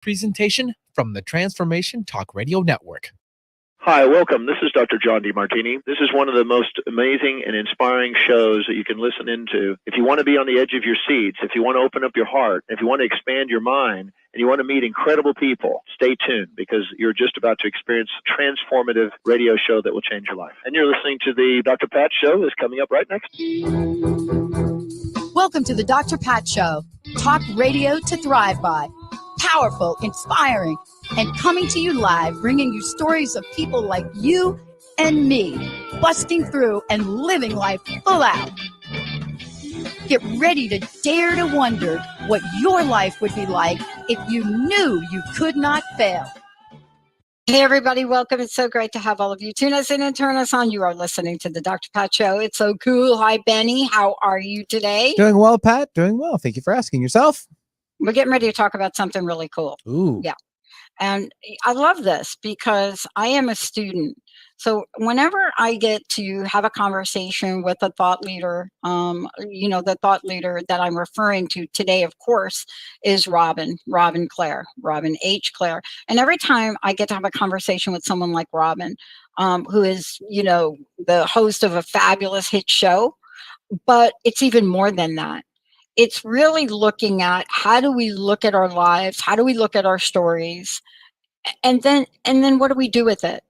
presentation from the Transformation Talk Radio Network. Hi, welcome. This is Dr. John DeMartini. This is one of the most amazing and inspiring shows that you can listen into. If you want to be on the edge of your seats, if you want to open up your heart, if you want to expand your mind, and you want to meet incredible people, stay tuned because you're just about to experience a transformative radio show that will change your life. And you're listening to the Dr. Pat Show that's coming up right next. Welcome to the Dr. Pat Show. Talk radio to thrive by. Powerful, inspiring, and coming to you live, bringing you stories of people like you and me, busting through and living life full out. Get ready to dare to wonder what your life would be like if you knew you could not fail. Hey, everybody, welcome. It's so great to have all of you tune us in and turn us on. You are listening to the Dr. Pat Show. It's so cool. Hi, Benny. How are you today? Doing well, Pat. Doing well. Thank you for asking. Yourself? We're getting ready to talk about something really cool. Ooh. Yeah. And I love this because I am a student. So whenever I get to have a conversation with a thought leader, the thought leader that I'm referring to today, of course, is Robin Clare, Robin H. Clare. And every time I get to have a conversation with someone like Robin, who is, the host of a fabulous hit show, but it's even more than that. It's really looking at how do we look at our lives? How do we look at our stories? And then what do we do with it?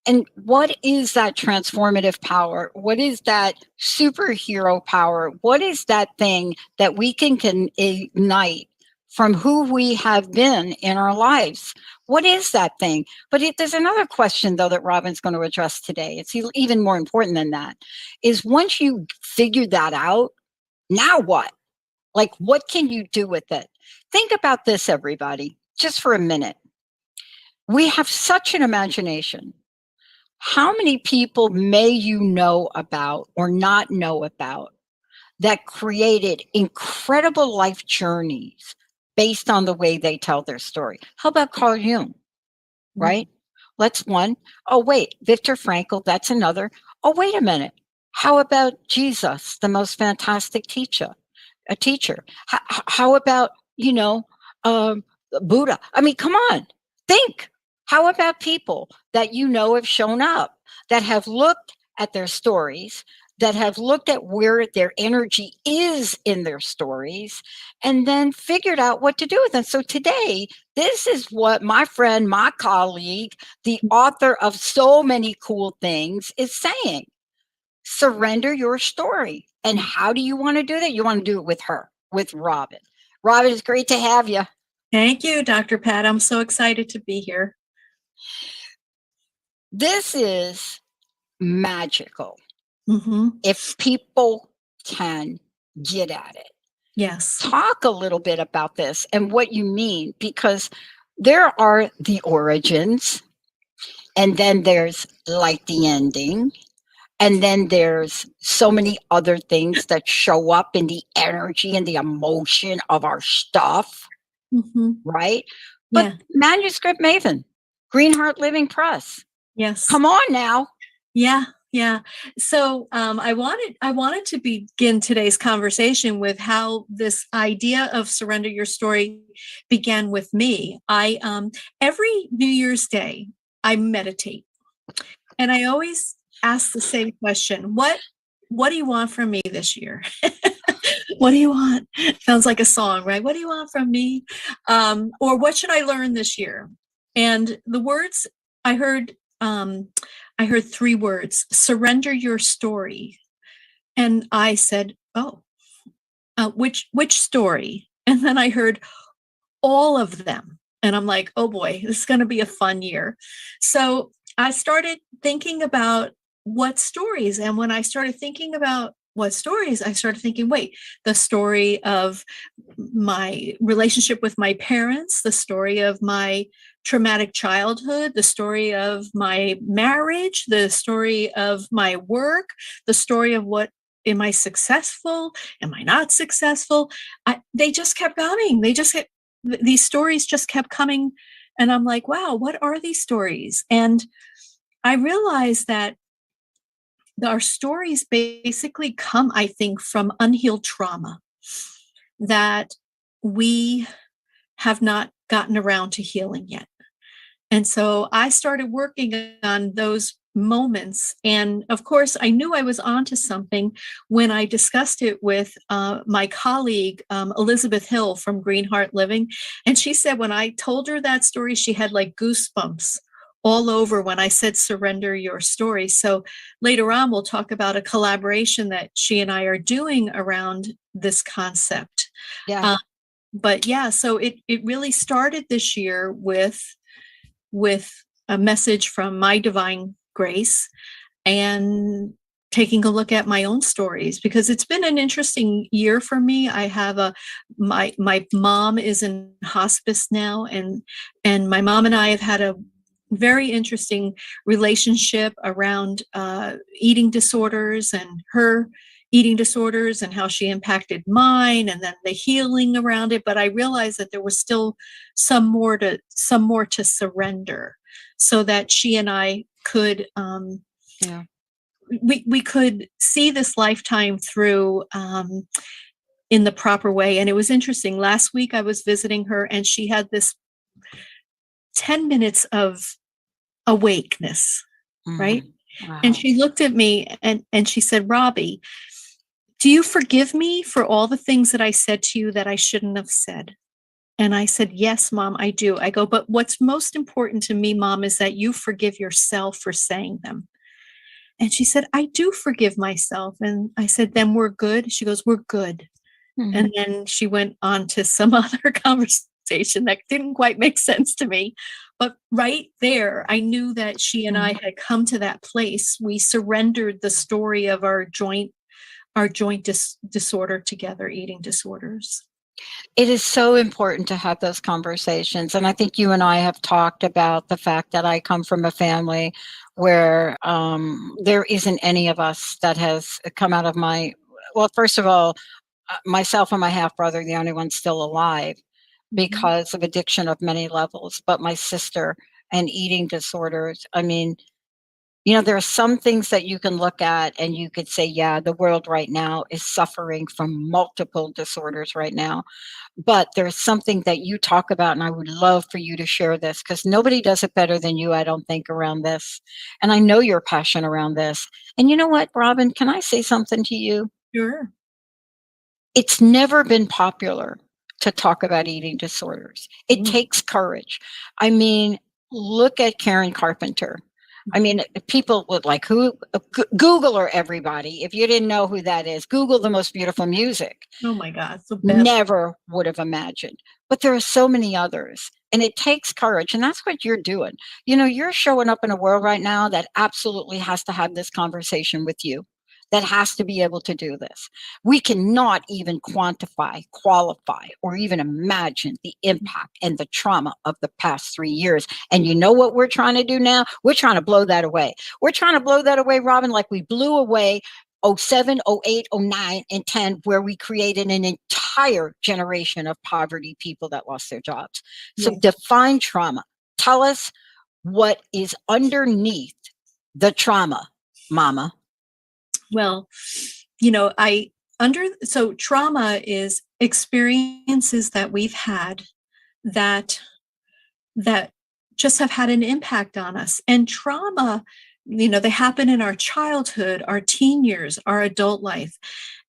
And what is that transformative power? What is that superhero power? What is that thing that we can ignite from who we have been in our lives? What is that thing? But there's another question, though, that Robin's going to address today. It's even more important than that, is once you figure that out, now what? Like, what can you do with it? Think about this, everybody, just for a minute. We have such an imagination. How many people may you know about or not know about that created incredible life journeys based on the way they tell their story? How about Carl Jung, right? That's one. Oh, wait, Viktor Frankl, that's another. Oh, wait a minute. How about Jesus, the most fantastic teacher? How about, Buddha? I mean, come on, think. How about people that have shown up, that have looked at their stories, that have looked at where their energy is in their stories, and then figured out what to do with them? So today, this is what my friend, my colleague, the author of so many cool things is saying. Surrender your story. And how do you want to do that? You want to do it with her, with Robin. Robin, it's great to have you. Thank you, Dr. Pat. I'm so excited to be here. This is magical. Mm-hmm. If people can get at it. Yes. Talk a little bit about this and what you mean, because there are the origins, and then there's like the ending. And then there's so many other things that show up in the energy and the emotion of our stuff, right? But Yeah. Manuscript Maven, Greenheart Living Press. Yes. Come on now. Yeah. So I wanted to begin today's conversation with how this idea of surrender your story began with me. I every New Year's Day I meditate, and I always ask the same question. What do you want from me this year? What do you want? Sounds like a song, right? What do you want from me? Or what should I learn this year? And the words I heard three words: surrender your story. And I said, which story? And then I heard all of them. And I'm like, oh boy, this is going to be a fun year. So I started thinking about what stories. And when I started thinking about what stories, I started thinking, wait, the story of my relationship with my parents, the story of my traumatic childhood, the story of my marriage, the story of my work, the story of what, am I successful? Am I not successful? They just kept coming. These stories just kept coming. And I'm like, wow, what are these stories? And I realized that our stories basically come, I think, from unhealed trauma that we have not gotten around to healing yet. And so I started working on those moments. And of course, I knew I was onto something when I discussed it with my colleague, Elizabeth Hill from Green Heart Living. And she said when I told her that story, she had like goosebumps all over when I said, surrender your story. So later on, we'll talk about a collaboration that she and I are doing around this concept. Yeah. But yeah, so it really started this year with a message from my divine grace and taking a look at my own stories, because it's been an interesting year for me. I have my mom is in hospice now, and my mom and I have had a very interesting relationship around eating disorders and her eating disorders and how she impacted mine, and then the healing around it. But I realized that there was still some more to surrender, so that she and I could we could see this lifetime through in the proper way. And it was interesting. Last week I was visiting her, and she had this 10 minutes of awakeness, right? Wow. And she looked at me and she said, Robbie, do you forgive me for all the things that I said to you that I shouldn't have said? And I said, yes, Mom, I do. I go, but what's most important to me, Mom, is that you forgive yourself for saying them. And she said, I do forgive myself. And I said, then we're good. She goes, we're good. Mhm. And then she went on to some other conversation that didn't quite make sense to me. But right there, I knew that she and I had come to that place. We surrendered the story of our joint disorder together, eating disorders. It is so important to have those conversations. And I think you and I have talked about the fact that I come from a family where there isn't any of us that has come out of well, first of all, myself and my half brother, the only ones still alive because of addiction of many levels. But my sister and eating disorders, I mean, there are some things that you can look at and you could say, yeah, the world right now is suffering from multiple disorders right now. But there's something that you talk about, and I would love for you to share this, because nobody does it better than you, I don't think, around this. And I know you're passionate around this. And you know what, Robin, can I say something to you? Sure. It's never been popular to talk about eating disorders. It takes courage. I mean, look at Karen Carpenter. I mean, people would like, Google her, everybody. If you didn't know who that is, Google the most beautiful music. Oh my God, it's the best. Never would have imagined. But there are so many others, and it takes courage. And that's what you're doing. You're showing up in a world right now that absolutely has to have this conversation with you, that has to be able to do this. We cannot even quantify, qualify, or even imagine the impact and the trauma of the past 3 years. And you know what we're trying to do now? We're trying to blow that away. We're trying to blow that away, Robin, like we blew away 07, 08, 09, and 10, where we created an entire generation of poverty people that lost their jobs. So define trauma. Tell us what is underneath the trauma, Mama. Well, so trauma is experiences that we've had that just have had an impact on us. And trauma, they happen in our childhood, our teen years, our adult life.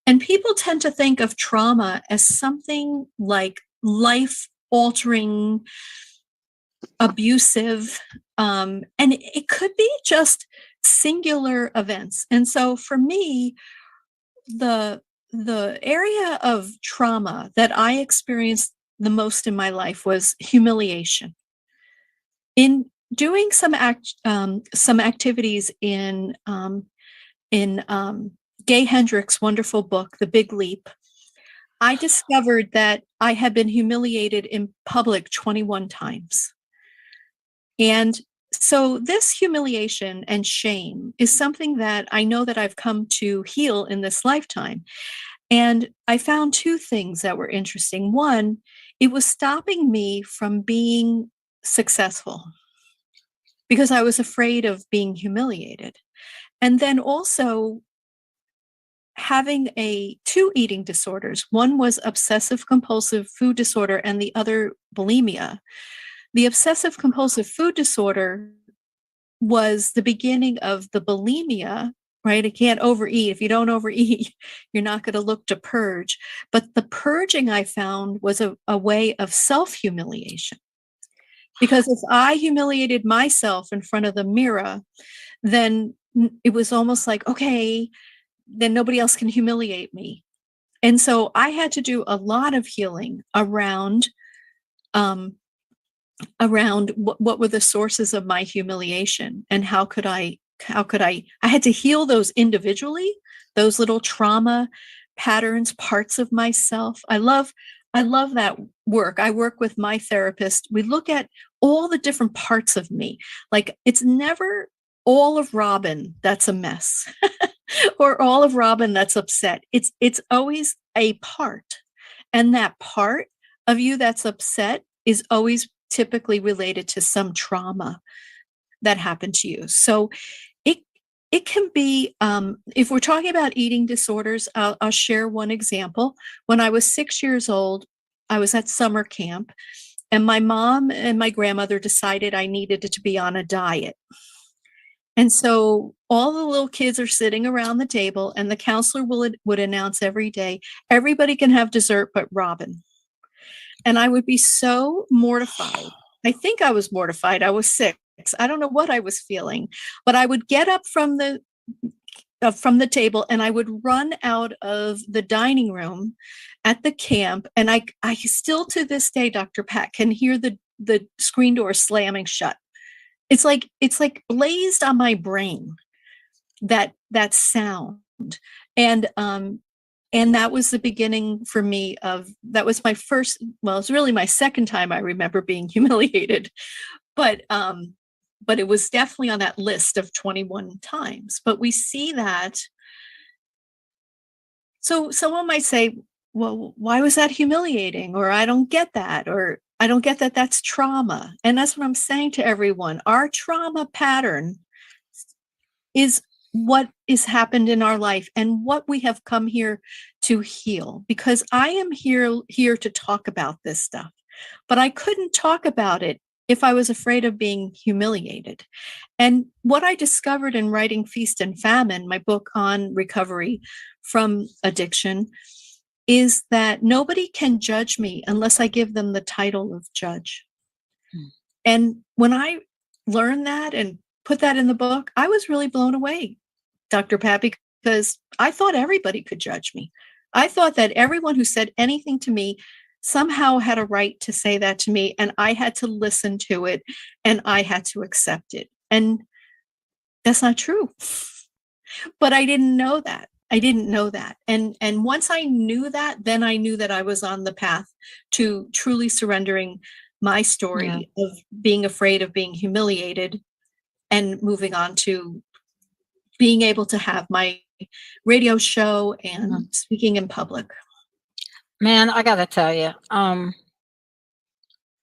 And people tend to think of trauma as something like life-altering, abusive, and it could be just singular events. And so for me, the area of trauma that I experienced the most in my life was humiliation. In doing some activities in Gay Hendricks' wonderful book, The Big Leap, I discovered that I had been humiliated in public 21 times. And so this humiliation and shame is something that I know that I've come to heal in this lifetime. And I found two things that were interesting. One, it was stopping me from being successful because I was afraid of being humiliated. And then also having two eating disorders. One was obsessive compulsive food disorder and the other bulimia. The obsessive compulsive food disorder was the beginning of the bulimia, right? You can't overeat. If you don't overeat, you're not going to look to purge. But the purging I found was a way of self-humiliation. Because if I humiliated myself in front of the mirror, then it was almost like, okay, then nobody else can humiliate me. And so I had to do a lot of healing around what were the sources of my humiliation, and how could I had to heal those individually, those little trauma patterns, parts of myself. I love that work. I work with my therapist. We look at all the different parts of me. Like, it's never all of Robin that's a mess or all of Robin that's upset. It's always a part. And that part of you that's upset is always typically related to some trauma that happened to you. So it can be, if we're talking about eating disorders, I'll share one example. When I was 6 years old, I was at summer camp, and my mom and my grandmother decided I needed to be on a diet. And so all the little kids are sitting around the table, and the counselor would announce every day, everybody can have dessert but Robin. And I would be so mortified. I think I was mortified. I was 6. I don't know what I was feeling, but I would get up from the table, and I would run out of the dining room at the camp. And I still to this day, Dr. Pat, can hear the screen door slamming shut. It's like blazed on my brain, that sound. And that was the beginning for me that was my first, well, it's really my second time I remember being humiliated, but it was definitely on that list of 21 times. But we see that. So someone might say, well, why was that humiliating? Or I don't get that, or I don't get that that's trauma. And that's what I'm saying to everyone. Our trauma pattern is what has happened in our life and what we have come here to heal. Because I am here to talk about this stuff, but I couldn't talk about it if I was afraid of being humiliated. And what I discovered in writing Feast and Famine, my book on recovery from addiction, is that nobody can judge me unless I give them the title of judge. And when I learned that and put that in the book, I was really blown away, Dr. Pat, because I thought everybody could judge me. I thought that everyone who said anything to me somehow had a right to say that to me, and I had to listen to it, and I had to accept it. And that's not true. But I didn't know that. And once I knew that, then I knew that I was on the path to truly surrendering my story of being afraid of being humiliated and moving on to being able to have my radio show and speaking in public. Man, I gotta tell you, I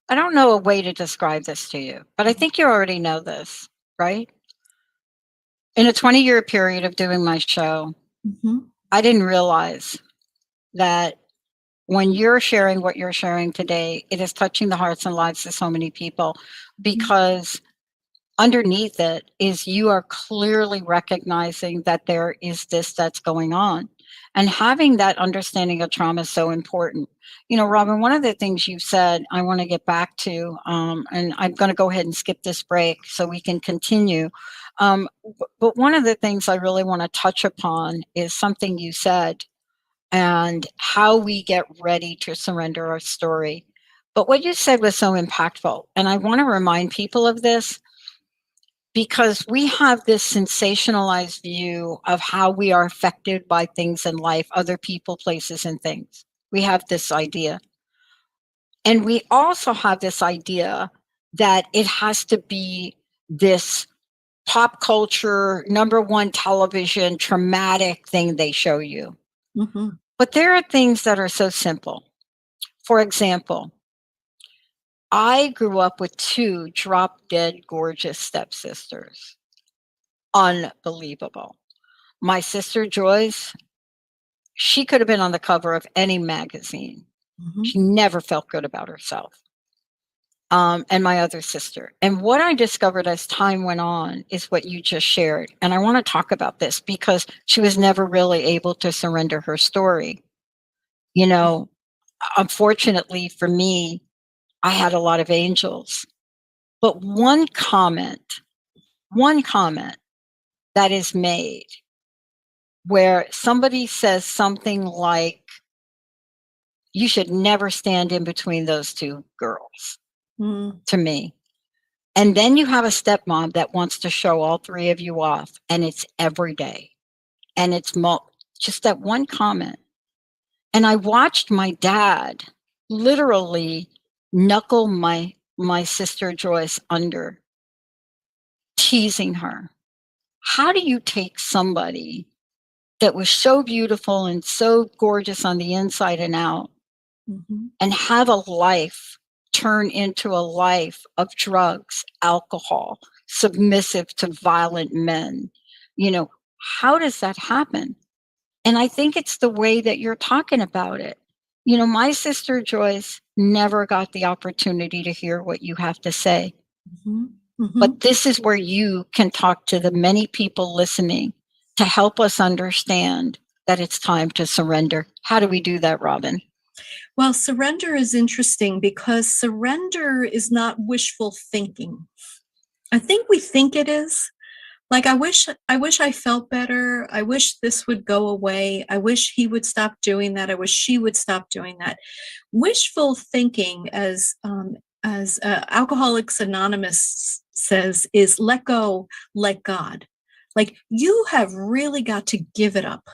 don't know a way to describe this to you, but I think you already know this, right? In a 20-year period of doing my show, I didn't realize that when you're sharing what you're sharing today, it is touching the hearts and lives of so many people, because underneath it is you are clearly recognizing that there is this that's going on. And having that understanding of trauma is so important. You know, Robin, one of the things you've said, I want to get back to, and I'm going to go ahead and skip this break so we can continue. But one of the things I really want to touch upon is something you said, and how we get ready to surrender our story. But what you said was so impactful. And I want to remind people of this, because we have this sensationalized view of how we are affected by things in life, other people, places, and things. We have this idea. And we also have this idea that it has to be this pop culture, #1 television, traumatic thing they show you. But there are things that are so simple. For example, I grew up with 2 drop-dead gorgeous stepsisters. Unbelievable. My sister Joyce she could have been on the cover of any magazine. She never felt good about herself. And my other sister. And what I discovered as time went on is what you just shared. And I want to talk about this because she was never really able to surrender her story. You know, unfortunately for me, I had a lot of angels. But one comment that is made where somebody says something like, you should never stand in between those two girls. To me. And then you have a stepmom that wants to show all three of you off, and it's every day. And it's just that one comment. And I watched my dad literally knuckle my sister Joyce under, teasing her. How do you take somebody that was so beautiful and so gorgeous on the inside and out and have a life turn into a life of drugs, alcohol, submissive to violent men? You know, how does that happen? And I think it's the way that you're talking about it. You know, my sister Joyce never got the opportunity to hear what you have to say. But this is where you can talk to the many people listening to help us understand that it's time to surrender. How do we do that, Robin? Well, surrender is interesting because surrender is not wishful thinking. I think we think it is. Like, I wish I felt better. I wish this would go away. I wish he would stop doing that. I wish she would stop doing that. Wishful thinking, as Alcoholics Anonymous says, is let go, let God. Like, you have really got to give it up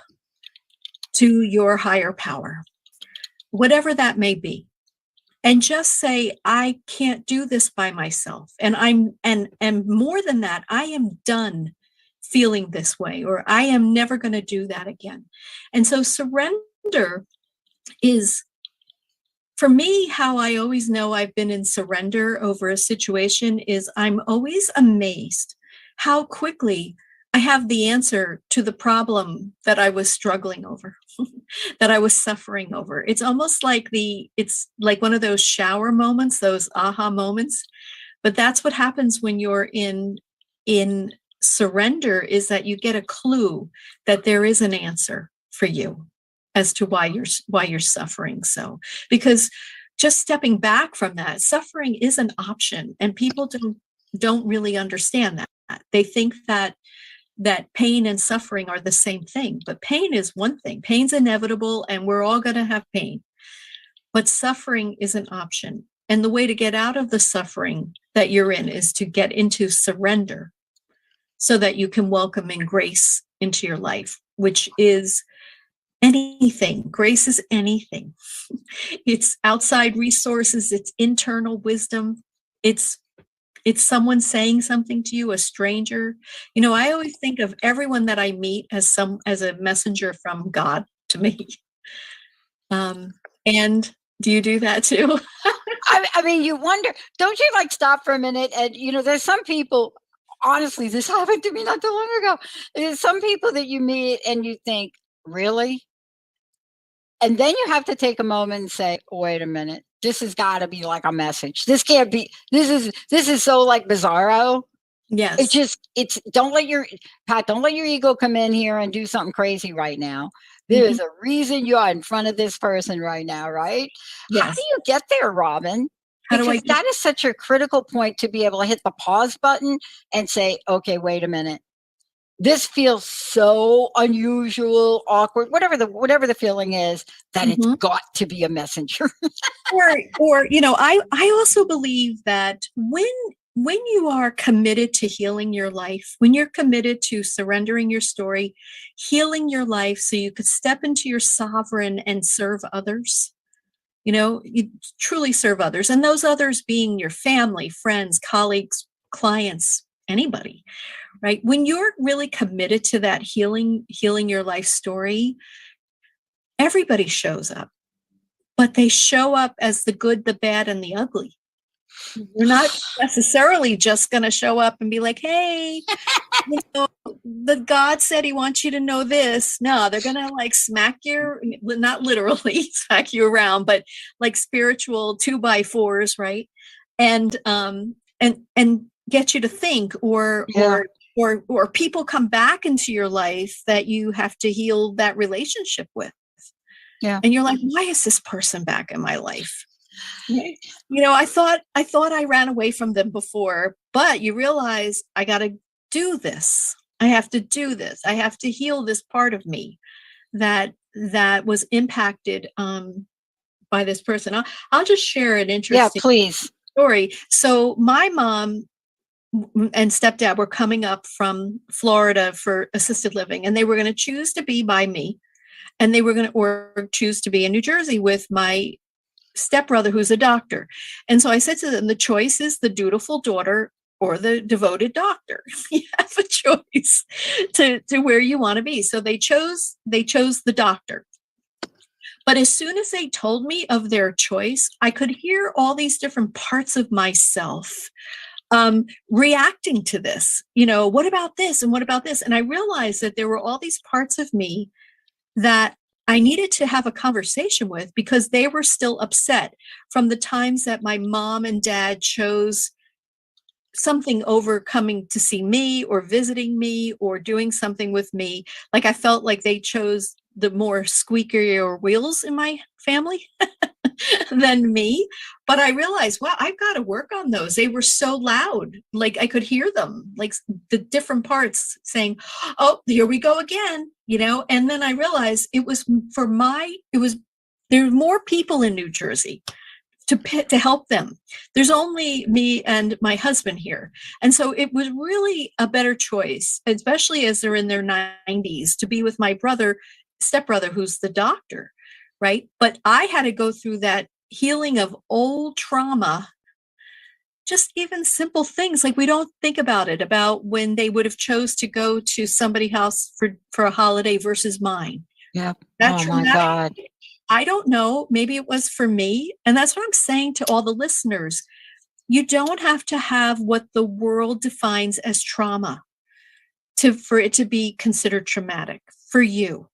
to your higher power, whatever that may be, and just say, I can't do this by myself. And and more than that, I am done feeling this way, or I am never going to do that again. And so surrender is, for me, how I always know I've been in surrender over a situation is I'm always amazed how quickly I have the answer to the problem that I was struggling over, that I was suffering over. It's almost like it's like one of those shower moments, those aha moments. But that's what happens when you're in surrender, is that you get a clue that there is an answer for you as to why you're suffering. So, because just stepping back from that, suffering is an option, and people don't really understand that. They think that pain and suffering are the same thing, but pain is one thing. Pain's inevitable, and we're all going to have pain. But suffering is an option. And the way to get out of the suffering that you're in is to get into surrender, so that you can welcome in grace into your life, which is anything. Grace is anything. It's outside resources. It's internal wisdom. It's someone saying something to you, a stranger. You know, I always think of everyone that I meet as a messenger from God to me. And do you do that too? I mean, you wonder, don't you like stop for a minute? And, you know, there's some people, honestly, this happened to me not too long ago. There's some people that you meet and you think, really? And then you have to take a moment and say, wait a minute, this has got to be like a message. This can't be, this is so like bizarro. Yes. Don't let your ego come in here and do something crazy right now. There's a reason you are in front of this person right now, right? Yes. How do you get there, Robin? Because that is such a critical point, to be able to hit the pause button and say, okay, wait a minute. This feels so unusual, awkward, whatever the feeling is, that it's got to be a messenger. or, you know, I also believe that when you are committed to healing your life, when you're committed to surrendering your story, healing your life so you could step into your sovereign and serve others, you know, you truly serve others. And those others being your family, friends, colleagues, clients, anybody, right? When you're really committed to that healing your life story, everybody shows up, but they show up as the good, the bad, and the ugly. You're not necessarily just going to show up and be like, hey, the God said he wants you to know this. No, they're going to like smack you, not literally smack you around, but like spiritual 2x4s, right? And get you to think, or people come back into your life that you have to heal that relationship with. Yeah. And you're like, why is this person back in my life? I thought I ran away from them before, but you realize I got to do this. I have to do this. I have to heal this part of me that was impacted by this person. I'll just share an interesting story. So my mom and stepdad were coming up from Florida for assisted living, and they were going to choose to be by me, and they were going to or choose to be in New Jersey with my stepbrother, who's a doctor. And so I said to them, the choice is the dutiful daughter or the devoted doctor. You have a choice to where you want to be. So they chose the doctor. But as soon as they told me of their choice, I could hear all these different parts of myself reacting to this. What about this? And what about this? And I realized that there were all these parts of me that I needed to have a conversation with, because they were still upset from the times that my mom and dad chose something over coming to see me or visiting me or doing something with me. Like I felt like they chose the more squeakier wheels in my family than me. But I realized, wow, I've got to work on those. They were so loud. Like I could hear them, like the different parts saying, oh, here we go again, and then I realized there were more people in New Jersey to help them. There's only me and my husband here. And so it was really a better choice, especially as they're in their 90s, to be with my stepbrother, who's the doctor, right? But I had to go through that healing of old trauma, just even simple things like we don't think about when they would have chose to go to somebody's house for a holiday versus mine. Yeah. Oh my God. I don't know. Maybe it was for me. And that's what I'm saying to all the listeners. You don't have to have what the world defines as trauma for it to be considered traumatic for you.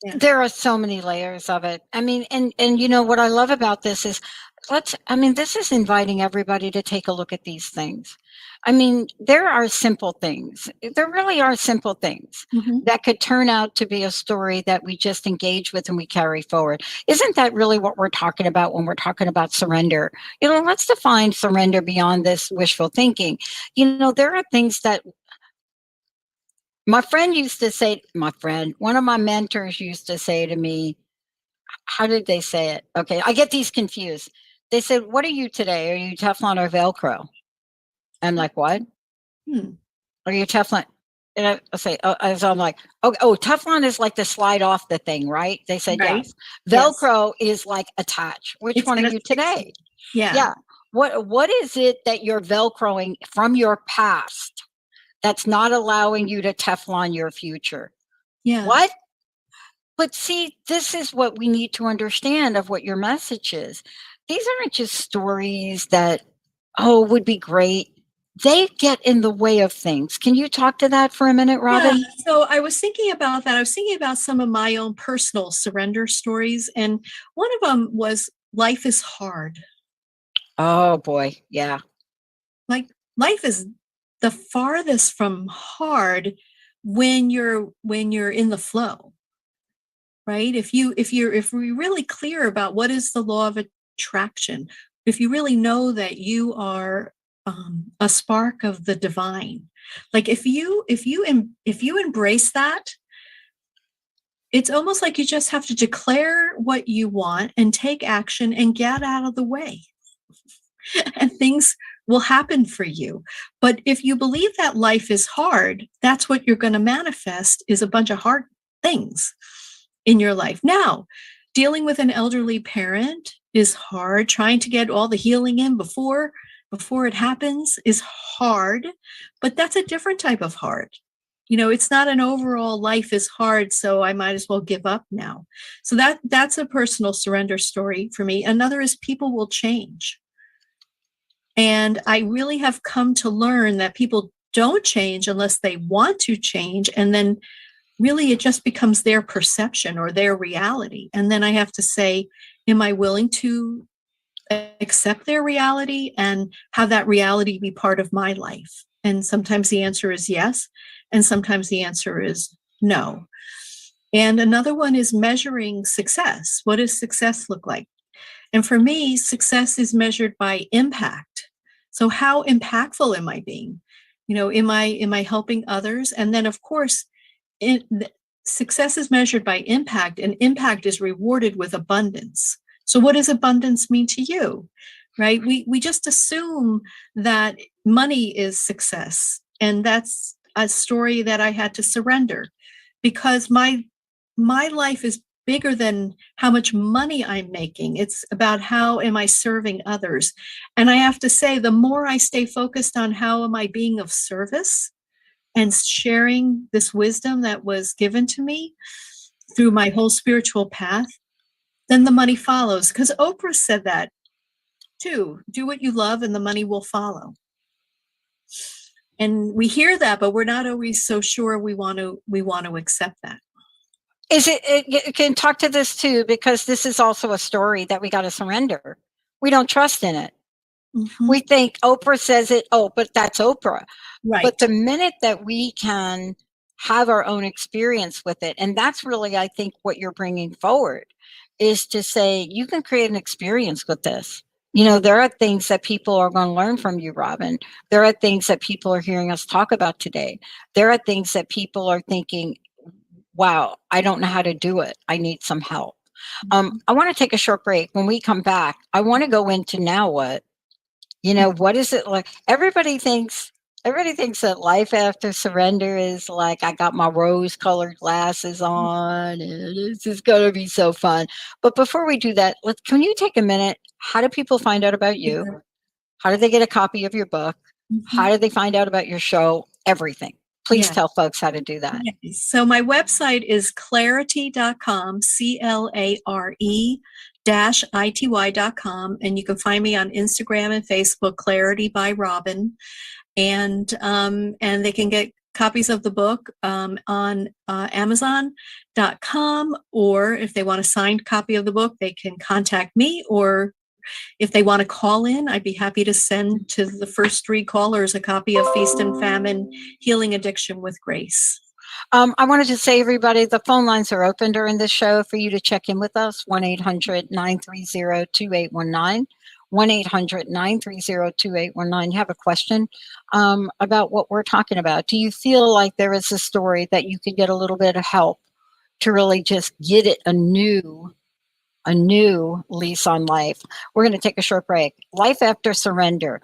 Yeah. There are so many layers of it. I mean, and what I love about this is this is inviting everybody to take a look at these things. I mean, there are simple things. There really are simple things that could turn out to be a story that we just engage with and we carry forward. Isn't that really what we're talking about when we're talking about surrender? Let's define surrender beyond this wishful thinking. There are things that my friend used to say, one of my mentors used to say to me, how did they say it? Okay, I get these confused. They said, what are you today? Are you Teflon or Velcro? I'm like, what? Are you Teflon? And I say, I'm like, oh, Teflon is like the slide off the thing, right? They said, right. Yes. Velcro is like attach. Which one are you today? Yeah. Yeah. What is it that you're Velcroing from your past that's not allowing you to Teflon your future? Yeah. What? But see, this is what we need to understand of what your message is. These aren't just stories that, would be great. They get in the way of things. Can you talk to that for a minute, Robin? Yeah, so I was thinking about that. I was thinking about some of my own personal surrender stories. And one of them was life is hard. Oh, boy. Yeah. Like life is the farthest from hard when you're in the flow, right? If we're really clear about what is the law of attraction, if you really know that you are a spark of the divine, like if you embrace that, it's almost like you just have to declare what you want and take action and get out of the way, and things will happen for you. But if you believe that life is hard, that's what you're going to manifest, is a bunch of hard things in your life. Now, dealing with an elderly parent is hard. Trying to get all the healing in before it happens is hard, but that's a different type of hard. it's not an overall life is hard, so I might as well give up now. So that's a personal surrender story for me. Another is people will change. And I really have come to learn that people don't change unless they want to change. And then really it just becomes their perception or their reality. And then I have to say, am I willing to accept their reality and have that reality be part of my life? And sometimes the answer is yes. And sometimes the answer is no. And another one is measuring success. What does success look like? And for me, success is measured by impact. So how impactful am I being? Am I helping others? And then, of course, success is measured by impact, and impact is rewarded with abundance. So what does abundance mean to you? Right? We just assume that money is success. And that's a story that I had to surrender, because my life is bigger than how much money I'm making. It's about how am I serving others. And I have to say, the more I stay focused on how am I being of service and sharing this wisdom that was given to me through my whole spiritual path, then the money follows. Because Oprah said that too. Do what you love and the money will follow. And we hear that, but we're not always so sure we want to accept that. It can talk to this too, because this is also a story that we got to surrender. We don't trust in it. Mm-hmm. We think Oprah says it. Oh, but that's Oprah. Right. But the minute that we can have our own experience with it, and that's really, I think, what you're bringing forward, is to say you can create an experience with this. There are things that people are going to learn from you, Robin. There are things that people are hearing us talk about today. There are things that people are thinking, wow, I don't know how to do it. I need some help. I want to take a short break. When we come back, I want to go into now what? What is it like? Everybody thinks that life after surrender is like, I got my rose-colored glasses on, and this is going to be so fun. But before we do that, can you take a minute? How do people find out about you? How do they get a copy of your book? Mm-hmm. How do they find out about your show? Everything. Please tell folks how to do that. Yes. So my website is clarity.com, CLARE-ITY.com. And you can find me on Instagram and Facebook, Clarity by Robin. And they can get copies of the book on Amazon.com, or if they want a signed copy of the book, they can contact me, or if they want to call in, I'd be happy to send to the first 3 callers a copy of Feast and Famine, Healing Addiction with Grace. I wanted to say, everybody, the phone lines are open during this show for you to check in with us, 1-800-930-2819. 1-800-930-2819. You have a question about what we're talking about. Do you feel like there is a story that you could get a little bit of help to really just get it a new lease on life? We're going to take a short break. Life after surrender.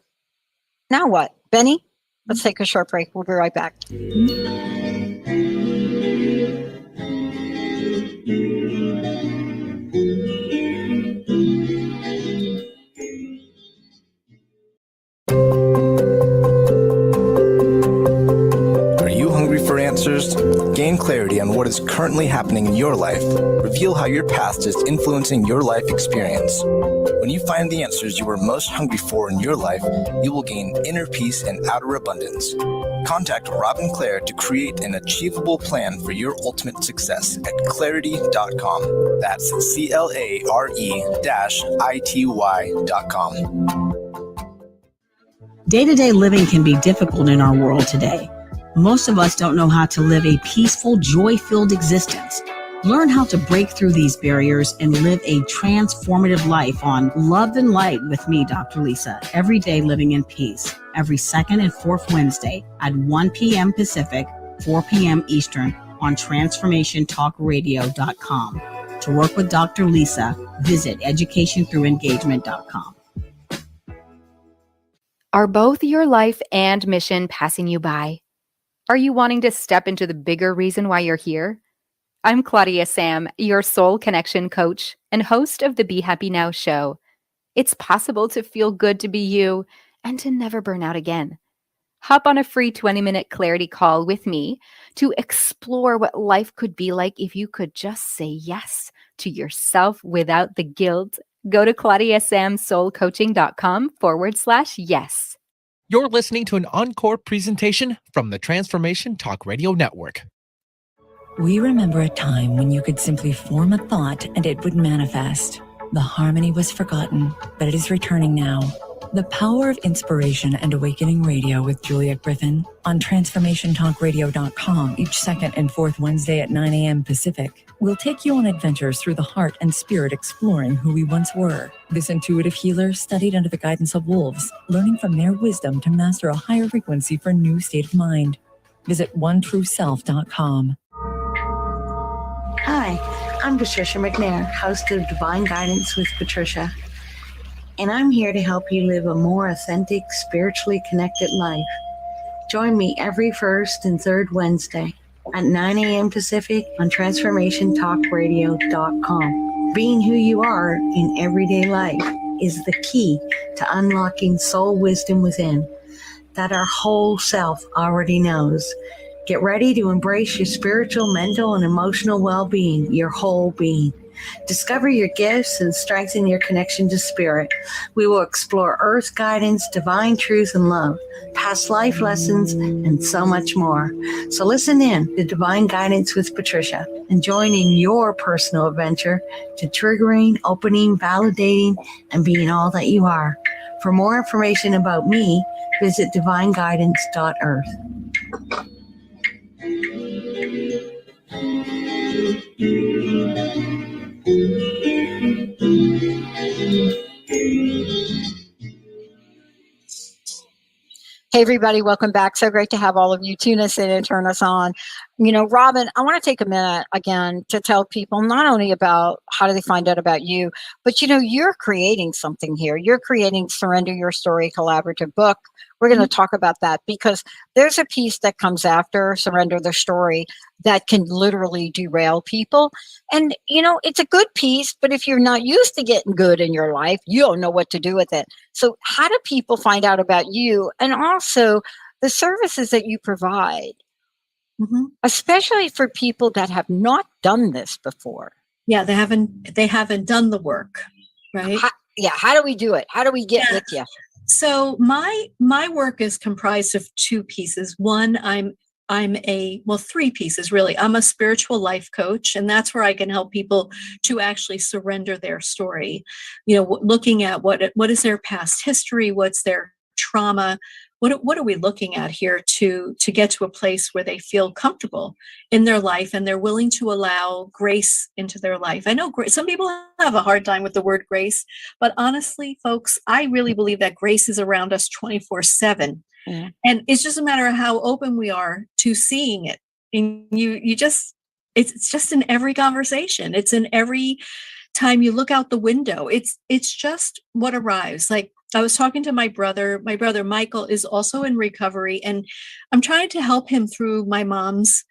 Now what? Benny, let's take a short break. We'll be right back. Gain clarity on what is currently happening in your life. Reveal how your past is influencing your life experience. When you find the answers you were most hungry for in your life, you will gain inner peace and outer abundance. Contact Robin Clare to create an achievable plan for your ultimate success at clarity.com. That's CLARE-ITY.com. Day-to-day living can be difficult in our world today. Most of us don't know how to live a peaceful, joy-filled existence. Learn how to break through these barriers and live a transformative life on Love and Light with me, Dr. Lisa, every day living in peace, every second and fourth Wednesday at 1 p.m. Pacific, 4 p.m. Eastern on transformationtalkradio.com. To work with Dr. Lisa, visit educationthroughengagement.com. Are both your life and mission passing you by? Are you wanting to step into the bigger reason why you're here? I'm Claudia Sam, your soul connection coach and host of the Be Happy Now show. It's possible to feel good to be you and to never burn out again. Hop on a free 20-minute clarity call with me to explore what life could be like if you could just say yes to yourself without the guilt. Go to claudiasamsoulcoaching.com/yes. You're listening to an encore presentation from the Transformation Talk Radio Network. We remember a time when you could simply form a thought and it would manifest. The harmony was forgotten, but it is returning now. The Power of Inspiration and Awakening Radio with Julia Griffin on TransformationTalkRadio.com each second and fourth Wednesday at 9 a.m. Pacific. We'll take you on adventures through the heart and spirit, exploring who we once were. This intuitive healer studied under the guidance of wolves, learning from their wisdom to master a higher frequency for a new state of mind. Visit OneTrueSelf.com. Hi, I'm Patricia McNair, host of Divine Guidance with Patricia, and I'm here to help you live a more authentic, spiritually connected life. Join me every first and third Wednesday at 9 a.m. Pacific on TransformationTalkRadio.com. Being who you are in everyday life is the key to unlocking soul wisdom within that our whole self already knows. Get ready to embrace your spiritual, mental, and emotional well-being, your whole being. Discover your gifts and strengthen your connection to spirit. We will explore earth guidance, divine truth and love, past life lessons, and so much more. So listen in to Divine Guidance with Patricia and join in your personal adventure to triggering, opening, validating, and being all that you are. For more information about me, visit divineguidance.earth. Hey, everybody, welcome back. So great to have all of you tune us in and turn us on. You know, Robin, I want to take a minute again to tell people not only about how do they find out about you, but, you know, you're creating something here. You're creating Surrender Your Story collaborative book. We're going to talk about that because there's a piece that comes after Surrender the Story that can literally derail people. And, you know, it's a good piece, but if you're not used to getting good in your life, you don't know what to do with it. So how do people find out about you and also the services that you provide, especially for people that have not done this before? Yeah, they haven't done the work, right? How do we do it? How do we get with you? So my work is comprised of two pieces. One, three pieces really. I'm a spiritual life coach, and that's where I can help people to actually surrender their story. You know, looking at what is their past history, what's their trauma, what are we looking at here to get to a place where they feel comfortable in their life and they're willing to allow grace into their life. I know some people have a hard time with the word grace, but honestly, folks, I really believe that grace is around us 24/7. Yeah. And it's just a matter of how open we are to seeing it. And it's just in every conversation. It's in every time you look out the window. It's just what arrives. Like, I was talking to my brother. My brother Michael is also in recovery, and I'm trying to help him through my mom's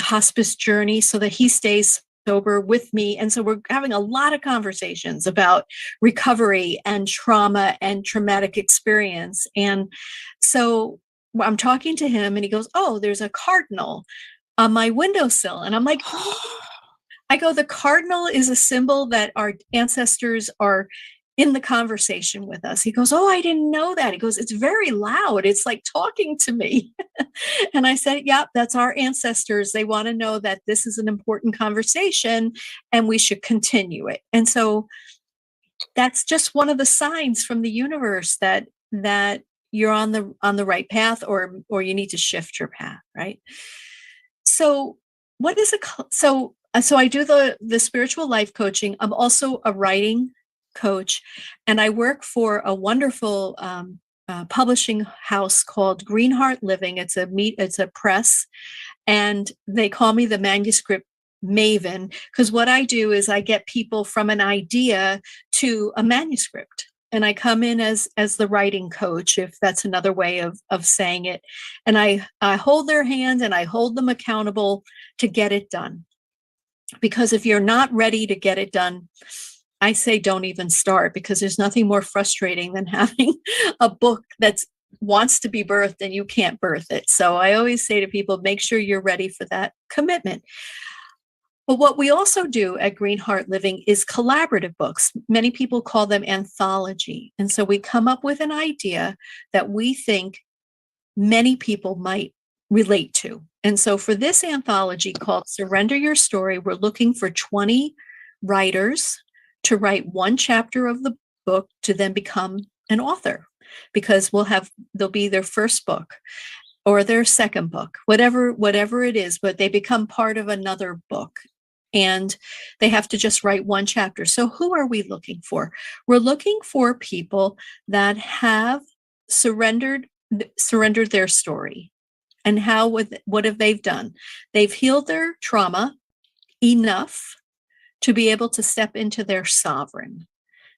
hospice journey so that he stays sober with me. And so we're having a lot of conversations about recovery and trauma and traumatic experience. And so I'm talking to him, and he goes, "Oh, there's a cardinal on my windowsill," and I'm like. I go, the cardinal is a symbol that our ancestors are in the conversation with us. He goes, "Oh, I didn't know that." He goes, "It's very loud. It's like talking to me." And I said, "Yeah, that's our ancestors. They want to know that this is an important conversation and we should continue it." And so that's just one of the signs from the universe that you're on the right path, or you need to shift your path, right? So what is So I do the spiritual life coaching. I'm also a writing coach, and I work for a wonderful publishing house called Greenheart Living. It's a press, and they call me the Manuscript Maven, because what I do is I get people from an idea to a manuscript. And I come in as the writing coach, if that's another way of saying it. And I hold their hand and I hold them accountable to get it done. Because if you're not ready to get it done, I say don't even start, because there's nothing more frustrating than having a book that's wants to be birthed and you can't birth it. So I always say to people, make sure you're ready for that commitment. But what we also do at Green Heart Living is collaborative books. Many people call them anthology. And so we come up with an idea that we think many people might relate to. And so for this anthology called Surrender Your Story, we're looking for 20 writers to write one chapter of the book to then become an author, because they'll be their first book or their second book, whatever it is, but they become part of another book. And they have to just write one chapter. So who are we looking for? We're looking for people that have surrendered their story. And what have they done? They've healed their trauma enough to be able to step into their sovereign,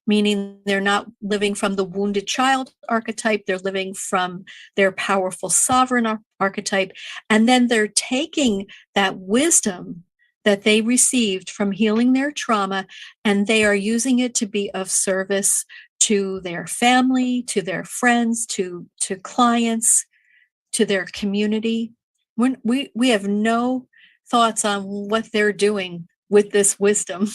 meaning they're not living from the wounded child archetype, they're living from their powerful sovereign archetype. And then they're taking that wisdom that they received from healing their trauma, and they are using it to be of service to their family, to their friends, to clients, to their community. We have no thoughts on what they're doing with this wisdom.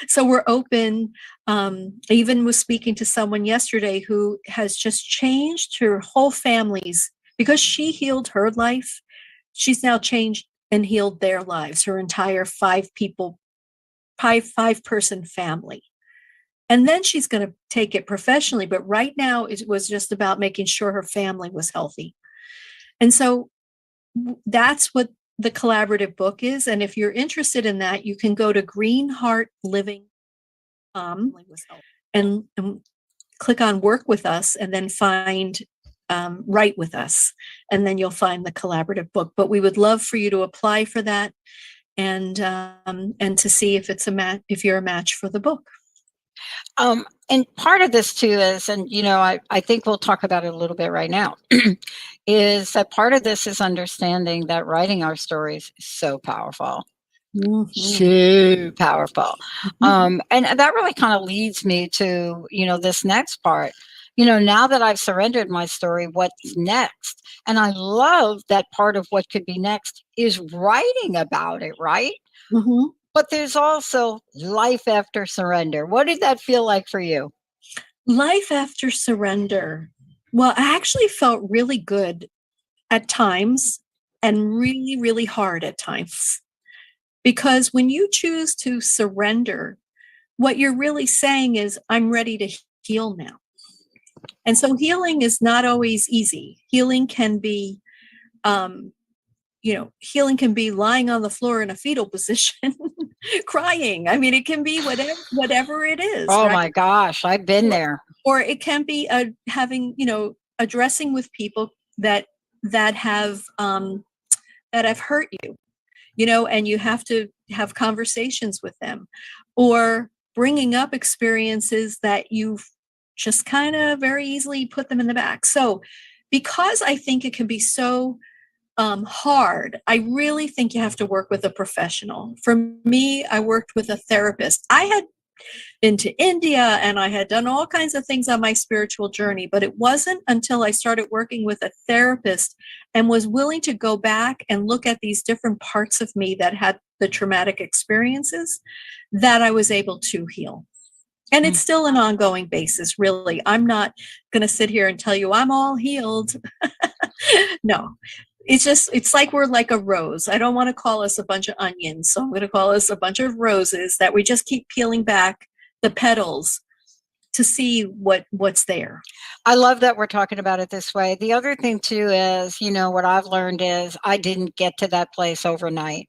So we're open. I even was speaking to someone yesterday who has just changed her whole family's, because she healed her life. She's now changed and healed their lives, her entire five-person family. And then she's going to take it professionally. But right now it was just about making sure her family was healthy. And so that's what the collaborative book is. And if you're interested in that, you can go to greenheartliving.com and click on work with us, and then find write with us. And then you'll find the collaborative book. But we would love for you to apply for that and to see if it's if you're a match for the book. And part of this too is, and I think we'll talk about it a little bit right now, is that part of this is understanding that writing our stories is so powerful. So powerful. And that really kind of leads me to, this next part. Now that I've surrendered my story, what's next? And I love that part of what could be next is writing about it, right? Mm-hmm. But there's also life after surrender. What did that feel like for you? Life after surrender. Well, I actually felt really good at times and really, really hard at times. Because when you choose to surrender, what you're really saying is, I'm ready to heal now. And so healing is not always easy. Healing can be, healing can be lying on the floor in a fetal position, crying. I mean, it can be whatever it is. Oh right? My gosh, I've been there. Or it can be addressing with people that have hurt you, and you have to have conversations with them, or bringing up experiences that you've just kind of very easily put them in the back. So because I think it can be so hard, I really think you have to work with a professional. For me, I worked with a therapist. I had been to India and I had done all kinds of things on my spiritual journey, but it wasn't until I started working with a therapist and was willing to go back and look at these different parts of me that had the traumatic experiences that I was able to heal. And it's still an ongoing basis, really. I'm not going to sit here and tell you I'm all healed. No, it's like we're like a rose. I don't want to call us a bunch of onions. So I'm going to call us a bunch of roses that we just keep peeling back the petals to see what's there. I love that we're talking about it this way. The other thing too is, what I've learned is I didn't get to that place overnight.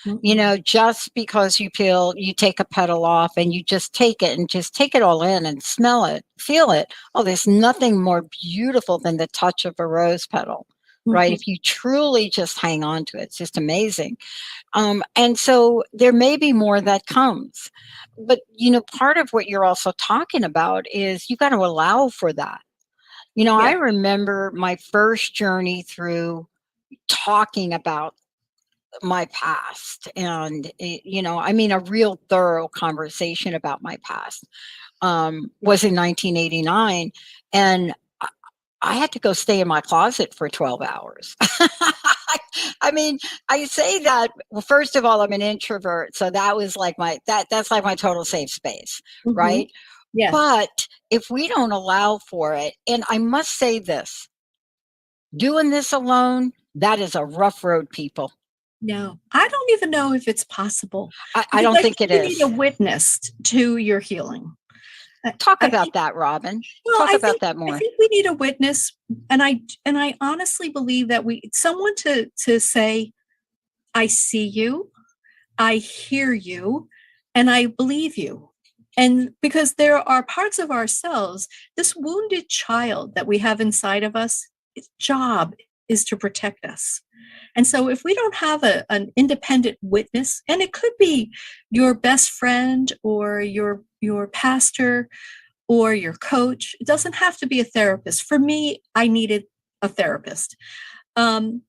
Mm-hmm. Just because you take a petal off and you just take it and just take it all in and smell it, feel it. Oh, there's nothing more beautiful than the touch of a rose petal, mm-hmm. right? If you truly just hang on to it, it's just amazing. And so there may be more that comes, but part of what you're also talking about is you got to allow for that. Yeah. I remember my first journey through talking about my past. And, I mean, a real thorough conversation about my past was in 1989. And I had to go stay in my closet for 12 hours. I mean, I say that, well, first of all, I'm an introvert. So that was like that's like my total safe space, right? Yeah. But if we don't allow for it, and I must say this, doing this alone, that is a rough road, people. No, I don't even know if it's possible. I don't think it you is. need a witness to your healing. Talk about that, Robin. Well, Talk about that more. I think we need a witness, and I honestly believe that someone to say, I see you, I hear you, and I believe you. And because there are parts of ourselves, this wounded child that we have inside of us, its job is to protect us. And so if we don't have an independent witness, and it could be your best friend or your pastor or your coach, it doesn't have to be a therapist. For me, I needed a therapist. You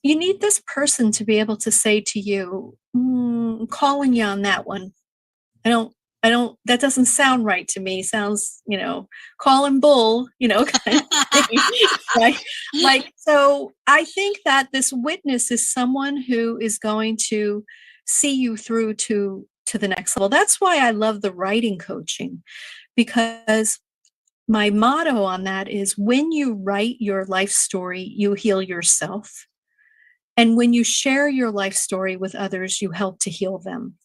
need this person to be able to say to you, I'm calling you on that one. That doesn't sound right to me. Sounds, calling bull, kind of thing, right? Like, so I think that this witness is someone who is going to see you through to the next level. That's why I love the writing coaching, because my motto on that is, when you write your life story, you heal yourself. And when you share your life story with others, you help to heal them.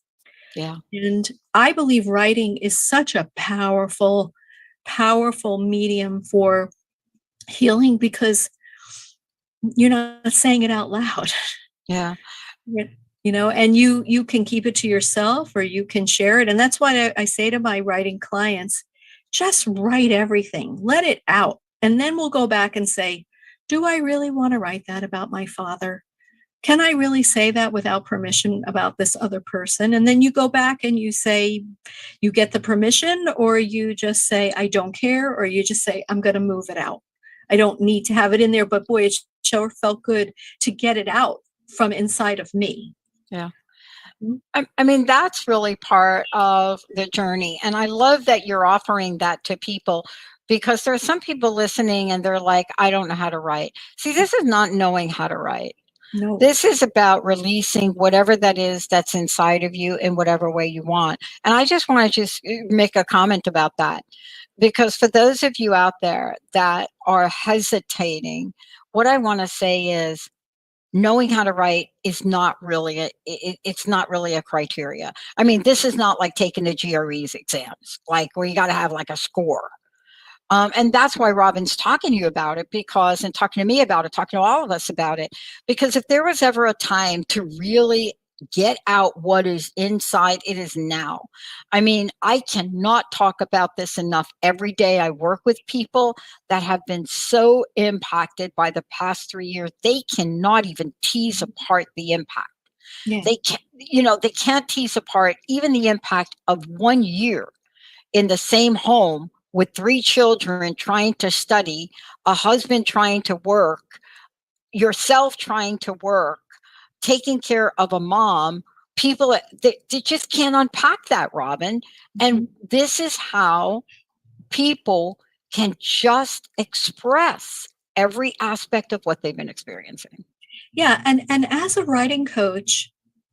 Yeah. And I believe writing is such a powerful, powerful medium for healing, because you're not saying it out loud. Yeah. And you can keep it to yourself, or you can share it. And that's why I say to my writing clients, just write everything, let it out. And then we'll go back and say, do I really want to write that about my father? Can I really say that without permission about this other person? And then you go back and you say, you get the permission, or you just say, I don't care, or you just say, I'm going to move it out. I don't need to have it in there, but boy, it sure felt good to get it out from inside of me. Yeah. I mean, that's really part of the journey. And I love that you're offering that to people, because there are some people listening and they're like, I don't know how to write. See, this is not knowing how to write. No. This is about releasing whatever that is that's inside of you in whatever way you want. And I just want to just make a comment about that, because for those of you out there that are hesitating, what I want to say is, knowing how to write is not really it's not really a criteria. I mean, this is not like taking the GREs exams, like where you got to have like a score. And that's why Robin's talking to you about it, and talking to me about it, talking to all of us about it, because if there was ever a time to really get out what is inside, it is now. I mean, I cannot talk about this enough. Every day I work with people that have been so impacted by the past 3 years, they cannot even tease apart the impact. Yeah. They can't tease apart even the impact of 1 year in the same home with 3 children trying to study, a husband trying to work, yourself trying to work, taking care of a mom. People, they just can't unpack that, Robin. And this is how people can just express every aspect of what they've been experiencing. Yeah. And as a writing coach,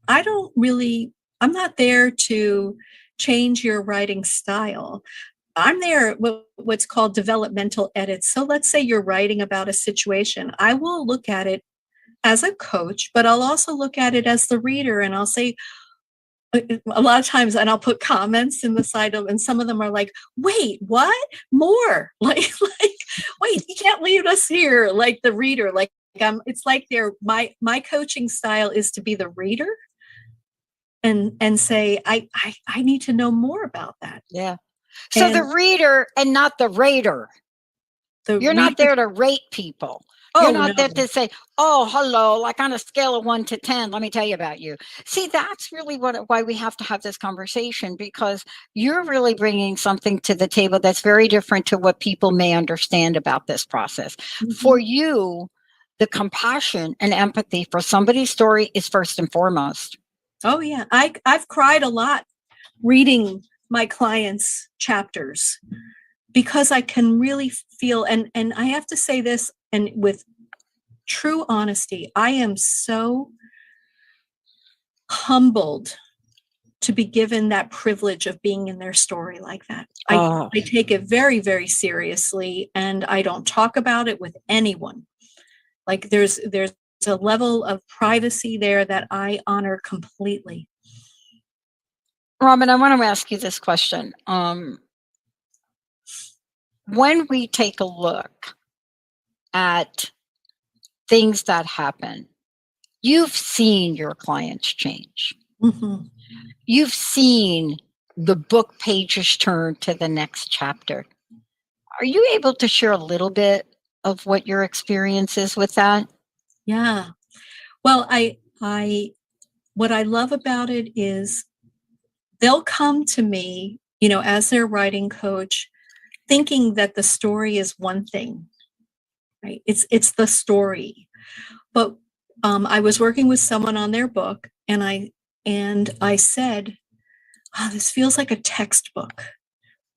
I'm not there to change your writing style. I'm there what's called developmental edits. So let's say you're writing about a situation. I will look at it as a coach, but I'll also look at it as the reader, and I'll say a lot of times, and I'll put comments in the side of, and some of them are like, wait, what? More? Like, wait, you can't leave us here. Like the reader, it's like my coaching style is to be the reader and say, I need to know more about that. Yeah. So the reader and not the rater. You're not there to rate people. You're not there to say, oh, hello, like on a scale of 1 to 10, let me tell you about you. See, that's really why we have to have this conversation, because you're really bringing something to the table that's very different to what people may understand about this process. For you, the compassion and empathy for somebody's story is first and foremost. Oh yeah, I've cried a lot reading my clients' chapters because I can really feel, and I have to say this, and with true honesty, I am so humbled to be given that privilege of being in their story like that. I take it very, very seriously, and I don't talk about it with anyone. Like there's a level of privacy there that I honor completely. Robin, I want to ask you this question. When we take a look at things that happen, you've seen your clients change. Mm-hmm. You've seen the book pages turn to the next chapter. Are you able to share a little bit of what your experience is with that? Yeah. Well, what I love about it is they'll come to me, as their writing coach, thinking that the story is one thing, right? It's the story. But I was working with someone on their book, and I said, "Oh, this feels like a textbook."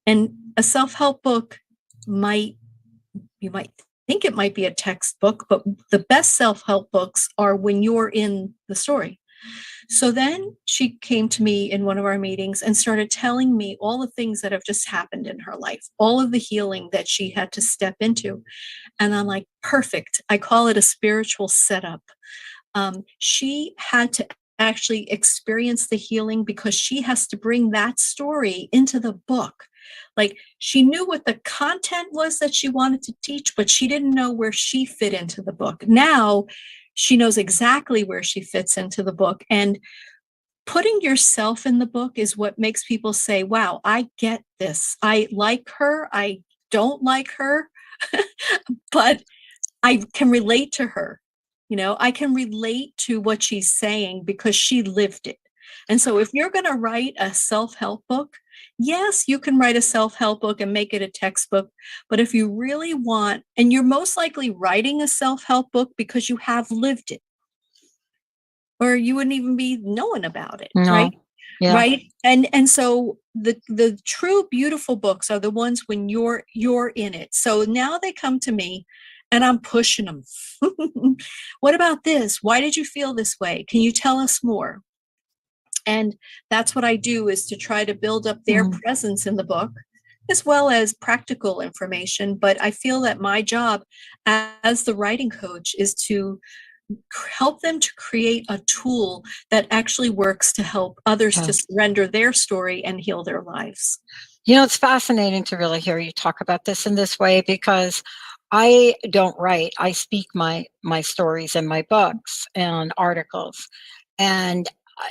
And a self-help book you might think it might be a textbook, but the best self-help books are when you're in the story. So then she came to me in one of our meetings and started telling me all the things that have just happened in her life, all of the healing that she had to step into. And I'm like, perfect. I call it a spiritual setup. She had to actually experience the healing because she has to bring that story into the book. Like she knew what the content was that she wanted to teach, but she didn't know where she fit into the book. Now she knows exactly where she fits into the book. And putting yourself in the book is what makes people say, wow, I get this. I like her. I don't like her, but I can relate to her. I can relate to what she's saying because she lived it. And so if you're going to write a self-help book, yes, you can write a self-help book and make it a textbook. But if you really want, and you're most likely writing a self-help book because you have lived it, or you wouldn't even be knowing about it, No. right? Yeah. Right. And so the true beautiful books are the ones when you're in it. So now they come to me and I'm pushing them. What about this? Why did you feel this way? Can you tell us more? And that's what I do, is to try to build up their presence in the book, as well as practical information. But I feel that my job as the writing coach is to help them to create a tool that actually works to help others to surrender their story and heal their lives. It's fascinating to really hear you talk about this in this way, because I don't write. I speak my stories in my books and articles. And,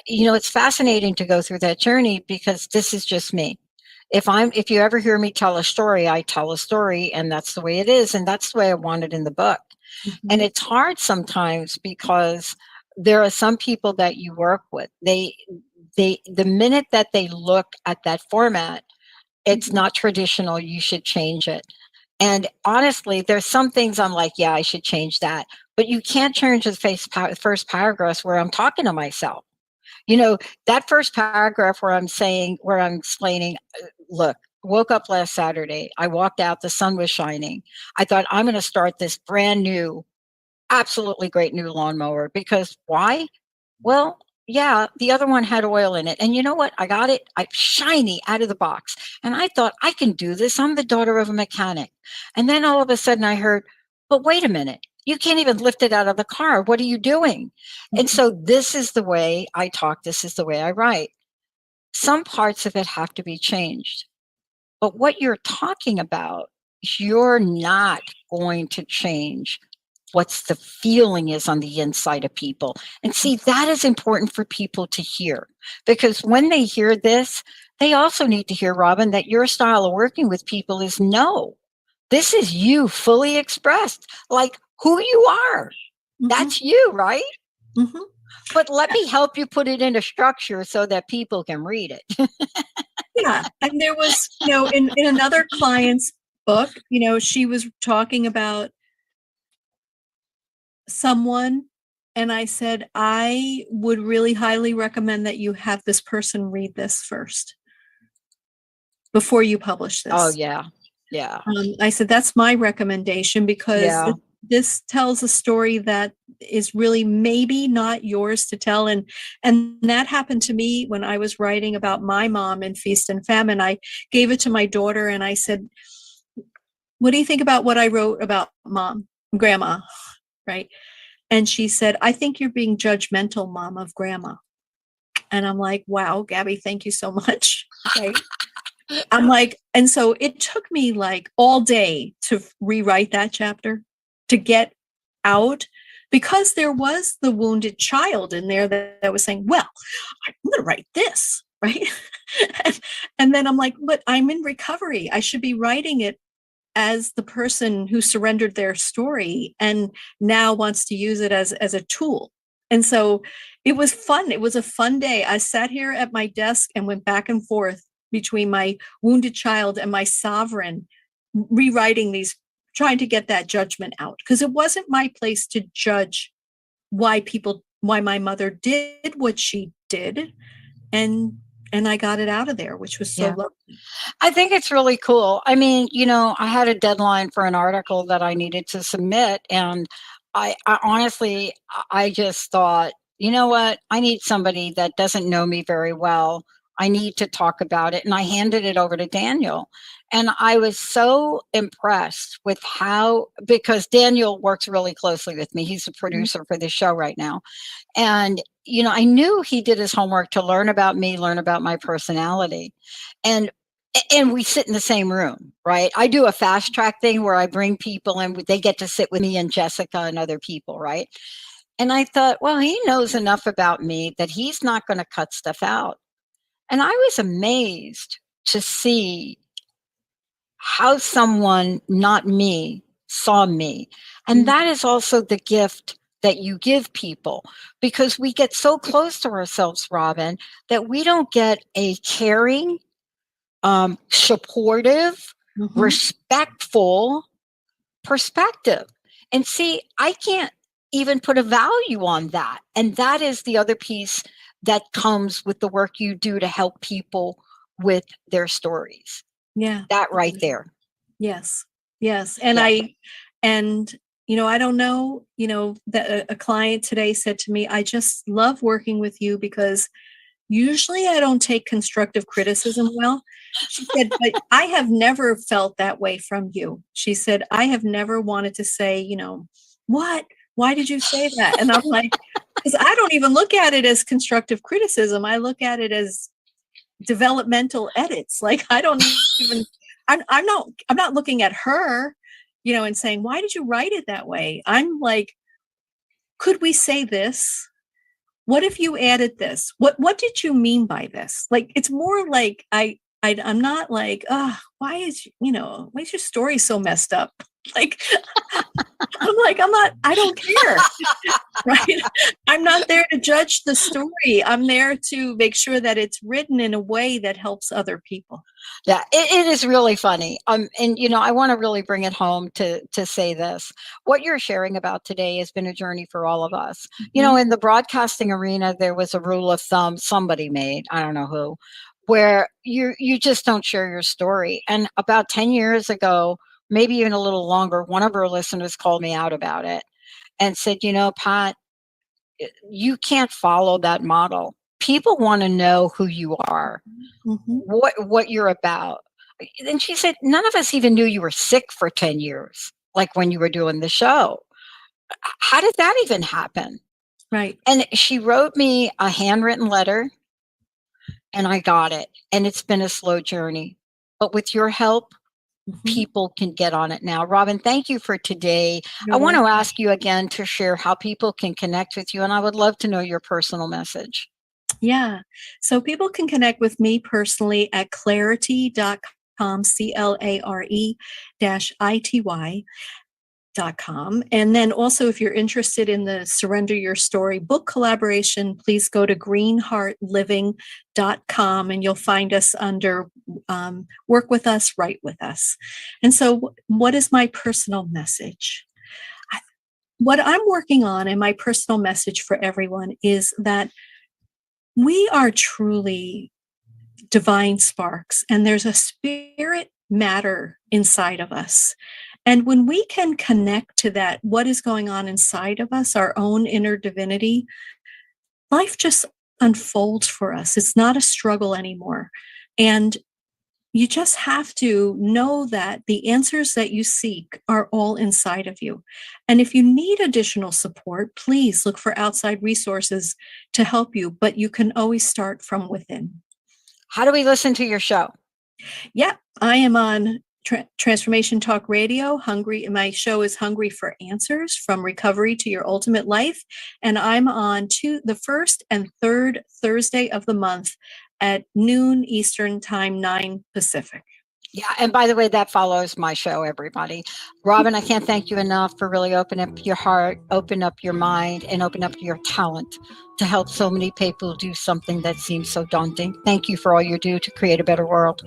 it's fascinating to go through that journey, because this is just me. If you ever hear me tell a story, I tell a story, and that's the way it is. And that's the way I want it in the book. Mm-hmm. And it's hard sometimes because there are some people that you work with. The minute that they look at that format, it's not traditional. You should change it. And honestly, there's some things I'm like, yeah, I should change that. But you can't change the first paragraphs where I'm talking to myself. That first paragraph where I'm explaining, look, woke up last Saturday. I walked out, the sun was shining. I thought, I'm going to start this brand new, absolutely great new lawnmower. Because why? Well, yeah, the other one had oil in it. And you know what? I got it shiny out of the box. And I thought, I can do this. I'm the daughter of a mechanic. And then all of a sudden I heard, but wait a minute. You can't even lift it out of the car. What are you doing? Mm-hmm. And so this is the way I talk. This is the way I write. Some parts of it have to be changed. But what you're talking about, you're not going to change what's the feeling is on the inside of people. And see, that is important for people to hear, because when they hear this, they also need to hear, Robin, that your style of working with people is no. This is you fully expressed, like who you are. Mm-hmm. That's you, right? Mm-hmm. But let me help you put it into structure so that people can read it. Yeah. And there was, in another client's book, she was talking about someone, and I said, I would really highly recommend that you have this person read this first before you publish this. Oh, yeah. Yeah. I said, that's my recommendation, because Yeah. this tells a story that is really maybe not yours to tell. And that happened to me when I was writing about my mom in Feast and Famine. I gave it to my daughter and I said, what do you think about what I wrote about grandma? Right. And she said, I think you're being judgmental, Mom, of grandma. And I'm like, wow, Gabby, thank you so much. Right. I'm like, and so it took me like all day to rewrite that chapter, to get out, because there was the wounded child in there that was saying, well, I'm going to write this, right? and then I'm like, but I'm in recovery. I should be writing it as the person who surrendered their story and now wants to use it as a tool. And so it was fun. It was a fun day. I sat here at my desk and went back and forth between my wounded child and my sovereign, rewriting these, trying to get that judgment out, because it wasn't my place to judge why my mother did what she did. And I got it out of there, which was so lovely. I think it's really cool. I mean, I had a deadline for an article that I needed to submit. And I honestly, I just thought, you know what? I need somebody that doesn't know me very well. I need to talk about it. And I handed it over to Daniel. And I was so impressed with because Daniel works really closely with me. He's the producer for this show right now. And, I knew he did his homework to learn about me, learn about my personality. And we sit in the same room, right? I do a fast track thing where I bring people and they get to sit with me and Jessica and other people, right? And I thought, well, he knows enough about me that he's not going to cut stuff out. And I was amazed to see how someone, not me, saw me. And that is also the gift that you give people, because we get so close to ourselves, Robin, that we don't get a caring, supportive, respectful perspective. And see, I can't even put a value on that. And that is the other piece that comes with the work you do to help people with their stories. Yeah. That right there. Yes. Yes. And I don't know, that a client today said to me, I just love working with you because usually I don't take constructive criticism well. She said, but I have never felt that way from you. She said, I have never wanted to say, what? Why did you say that? And I'm like, because I don't even look at it as constructive criticism. I look at it as developmental edits. Like, I don't even, I'm not looking at her, and saying, why did you write it that way? I'm like, could we say this? What if you added this? What did you mean by this? Like, it's more like I'm not like, why is your story so messed up? Like, I don't care. Right? I'm not there to judge the story. I'm there to make sure that it's written in a way that helps other people. Yeah, it is really funny. And I want to really bring it home to say this. What you're sharing about today has been a journey for all of us. In the broadcasting arena, there was a rule of thumb somebody made, I don't know who, where you just don't share your story. And about 10 years ago, maybe even a little longer, one of our listeners called me out about it and said, Pat, you can't follow that model. People want to know who you are, what you're about. And she said, none of us even knew you were sick for 10 years, like when you were doing the show. How did that even happen? Right. And she wrote me a handwritten letter and I got it. And it's been a slow journey. But with your help, people can get on it now. Robin, thank you for today. I want to ask you again to share how people can connect with you. And I would love to know your personal message. Yeah. So people can connect with me personally at clarity.com, CLARETY-ITY.com. And then also, if you're interested in the Surrender Your Story book collaboration, please go to greenheartliving.com and you'll find us under Work With Us, Write With Us. And so what is my personal message? what I'm working on, and my personal message for everyone, is that we are truly divine sparks, and there's a spirit matter inside of us. And when we can connect to that, what is going on inside of us, our own inner divinity, life just unfolds for us. It's not a struggle anymore. And you just have to know that the answers that you seek are all inside of you. And if you need additional support, please look for outside resources to help you, but you can always start from within. How do we listen to your show? Yeah, I am on Transformation Talk Radio. My show is Hungry for Answers, From Recovery to Your Ultimate Life. And I'm on the first and third Thursday of the month at noon Eastern Time, 9 Pacific. Yeah, and by the way, that follows my show, everybody. Robin, I can't thank you enough for really opening up your heart, open up your mind, and open up your talent to help so many people do something that seems so daunting. Thank you for all you do to create a better world.